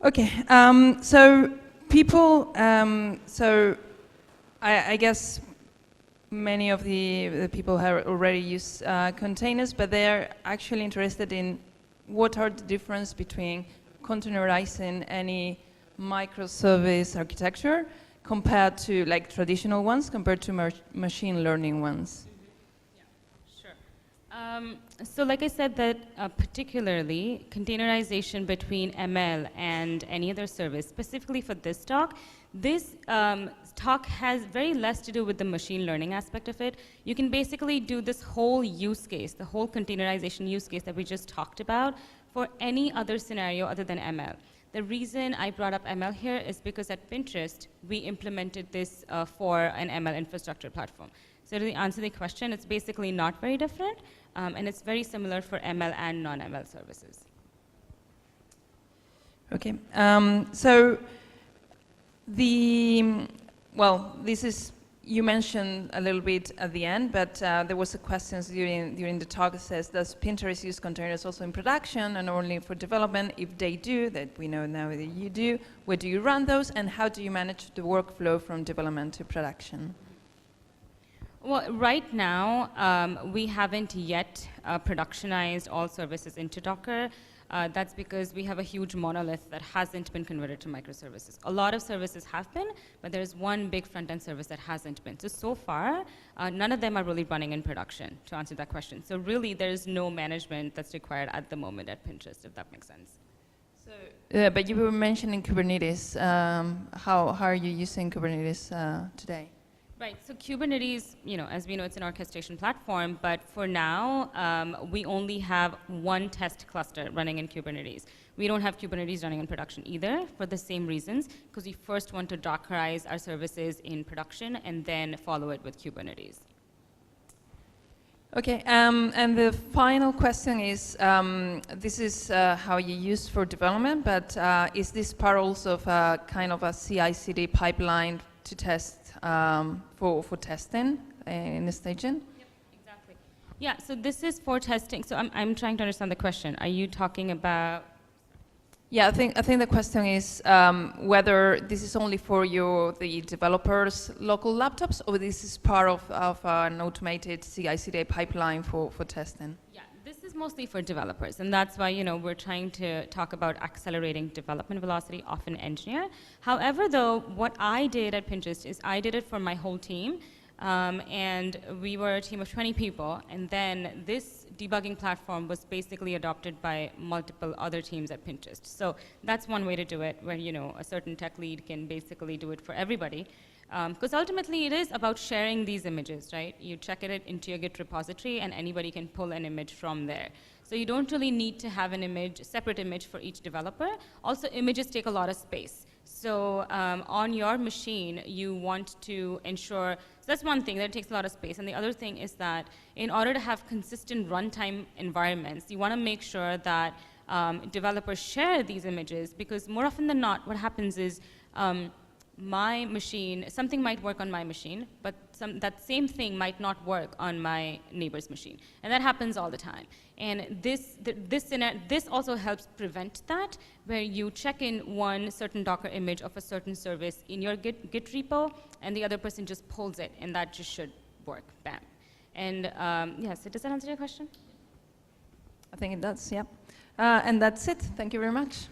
Okay, so people, I guess many of the people have already used containers, but they're actually interested in what are the difference between containerizing any microservice architecture compared to like traditional ones, compared to machine learning ones. So like I said, that particularly containerization between ML and any other service, specifically for this talk has very less to do with the machine learning aspect of it. You can basically do this whole use case, the whole containerization use case that we just talked about for any other scenario other than ML. The reason I brought up ML here is because at Pinterest, we implemented this for an ML infrastructure platform. So to answer the question, it's basically not very different, and it's very similar for ML and non-ML services. Okay, so this is, you mentioned a little bit at the end, but there was a question during the talk that says, does Pinterest use containers also in production and only for development? If they do, that we know now that you do, where do you run those, and how do you manage the workflow from development to production? Well, right now, we haven't yet productionized all services into Docker. That's because we have a huge monolith that hasn't been converted to microservices. A lot of services have been, but there's one big front-end service that hasn't been. So far, none of them are really running in production, to answer that question. So really, there's no management that's required at the moment at Pinterest, if that makes sense. So, but you were mentioning Kubernetes. How are you using Kubernetes today? Right, so Kubernetes, as we know, it's an orchestration platform, but for now, we only have one test cluster running in Kubernetes. We don't have Kubernetes running in production either, for the same reasons, because we first want to Dockerize our services in production and then follow it with Kubernetes. Okay, and the final question is, this is how you use for development, but is this part also of a kind of a CI/CD pipeline to test for testing in the staging? Yep, exactly. Yeah, so this is for testing. So I'm trying to understand the question. Are you talking about? Yeah, I think the question is whether this is only for the developers' local laptops, or this is part of an automated CI/CD pipeline for testing. Yeah, this is mostly for developers, and that's why we're trying to talk about accelerating development velocity of an engineer. However, though, what I did at Pinterest is I did it for my whole team, and we were a team of 20 people, and then this debugging platform was basically adopted by multiple other teams at Pinterest. So that's one way to do it, where a certain tech lead can basically do it for everybody. Because ultimately it is about sharing these images, right? You check it into your Git repository and anybody can pull an image from there. So you don't really need to have a separate image for each developer. Also, images take a lot of space. So on your machine, you want to ensure, so that's one thing, that it takes a lot of space. And the other thing is that in order to have consistent runtime environments, you want to make sure that developers share these images, because more often than not, what happens is my machine, something might work on my machine, but that same thing might not work on my neighbor's machine. And that happens all the time. And this also helps prevent that, where you check in one certain Docker image of a certain service in your Git repo, and the other person just pulls it, and that just should work, bam. And yes, does that answer your question? I think it does, yeah. And that's it. Thank you very much.